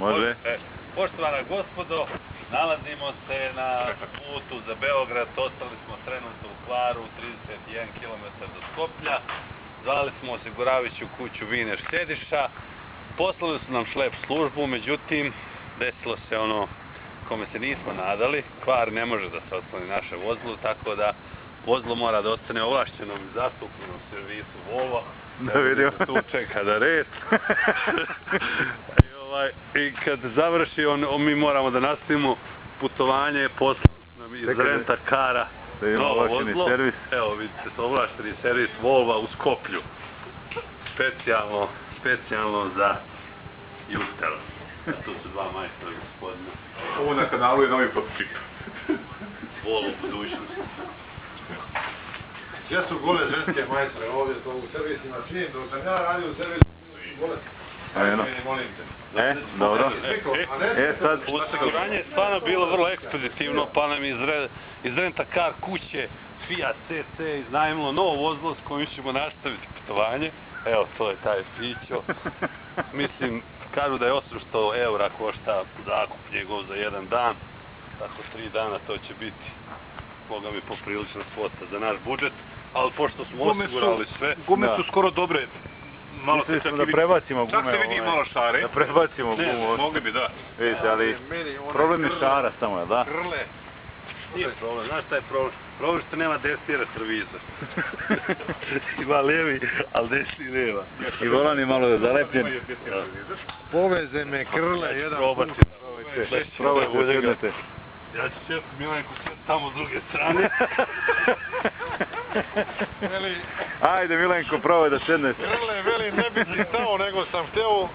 Može. Poštovana gospodo, nalazimo se na putu za Beograd, ostali smo trenutno u Hvaru, 31 km do Skoplja. Zvali smo osiguravajuću kuću Viner Sediša. Poslali su nam šlep službu, međutim, desilo se ono kome se nismo nadali. Hvar ne može da se otkloni naše vozilo, tako da vozilo mora da ostane ovlašćenom i zastupljenom servisu Volvo. Da vidio. Tu čeka da red. I kad završi, mi moramo da nastavimo putovanje, poslali nam iz renta kara novo vozilo. Evo vidite, ovlašteni servis Volva u Skoplju. Specijalno za Justel. Tu su dva majstora gospodina. Ovo na kanalu je novi potpik. Volvo budućnosti. Gdje su gole ženske majstre ovdje to u servisima činim, dok sam ja radio u servisu, gole. Molim te. Dobro. Sad, osiguranje je stvarno bilo vrlo ekspeditivno, pa nam iz renta kar kuće Fiat CC iznajmilo novo vozilo s kojim ćemo nastaviti putovanje. Evo, to je taj Fićo. Mislim, kažu da je 800 € košta zakup njegov za jedan dan, tako 3 dana to će biti, Boga mi, poprilična svota za naš budžet, ali pošto smo osigurali sve... Gume su skoro dobre. Mislili smo da prebacimo gume. Čak se vidi malo šare. Da prebacimo gume. Ne, mogli bi, da. Vidite, ali problem je šara samo, je da? Krle. Nije problem, znaš šta je problem? Problem što nema desni retrovizor. Ima lijevi, ali desni nema. I volan je malo zalepljen. Poveze me krle, jedan probati. Probajte, sjednete. Ja ću sjeti Milenko sjeti tamo s druge strane. Ajde Milenko, probaj da sjednete. Krle, veli, ne bi ti stao, nego sam htio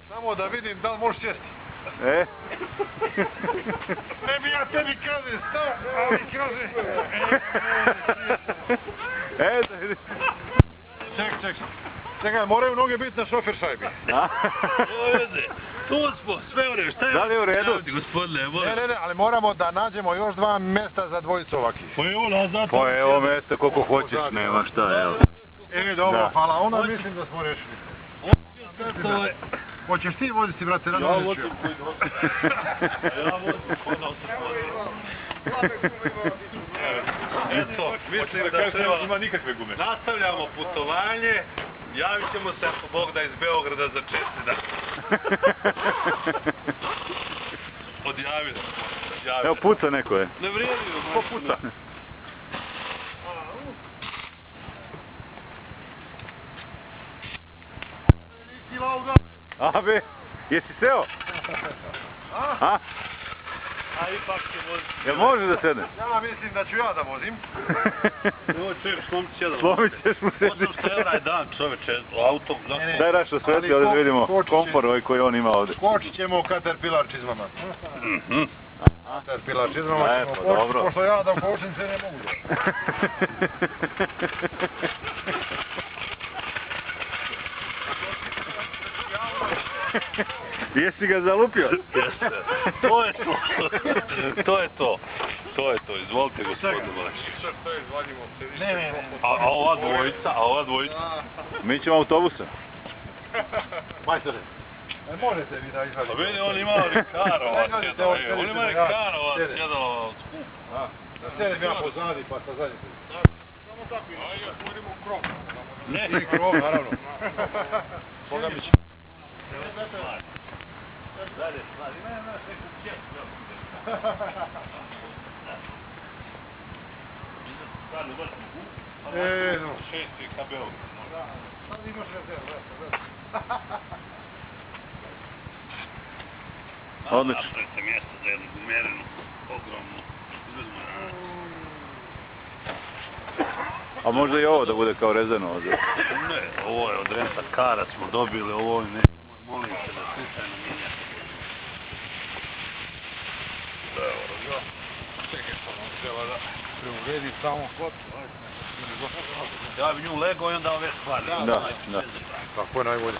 samo da vidim da li možeš sjesti. Ne bi ja tebi kaže stao, ali kaže... Da vidim. Čekaj, moraju noge biti na šofer šajbi. Tu smo, sve u redu, šta je? Da li je u redu? Gospodine, Ne, ali moramo da nađemo još 2 mjesta za dvojicu ovakih. Pa evo mjesta koliko hoćeš, nema šta, evo. Dobro, hvala, onda mislim da smo rešili. Hoćeš ti voziti, brate, Ja vozim koji dosta. Ja vozim koji dosta. Eto, mislim da treba... Ima nikakve gume. Nastavljamo putovanje. Javit ćemo se ako Bog da iz Beograda za 4 dana. Odjavili. Evo puca neko je. Ne vrijedi. Ko puca? Abe, jesi seo? A? A ipak će voziti. Jel može da sedne? Ja mislim da ću ja da vozim. Ovo čuješ, slomit će da voziti. Slomit ćeš mu sedi. 800 € je dan, čoveče, auto. Daj Rašo sveti, ovdje vidimo komfor ovaj koji on ima ovdje. Skočit ćemo u Caterpillar čizmama. Caterpillar čizmama ćemo skočiti, pošto ja da kočim se ne mogu. Jesi ga zalupio? Jeste. To je to. To je to. To je to. Izvolite gospodine Malešić. Ne. A ova dvojica? Mi ćemo autobusa. Majstore. Možete vi da izvadite. Pa vidi, on ima Rikarova sjedala. On ima Rikarova sjedala od skupa. Da sjedim ja pozadi pa sa zadnje. Samo tako. Ajde, otvorimo krov. Ne. Krov, naravno. Boga mi će. Dalje, stvari, nema neku kjestu. Stvarno, vrti gu. No. 6 ka Beogradu. Sad imaš rezervu. Odlično. Napravite mjesto za jednu gumerenu, ogromnu. A možda i ovo da bude kao rezervno ovdje? Ne, ovo je od renta kara smo dobili, ovo ne. Molim se da slučajno mijenjate. Evo ga. Čekaj, što nam treba da preuredi samo kod. Ja bi nju legao i onda ove stvari. Da. Tako je najbolje.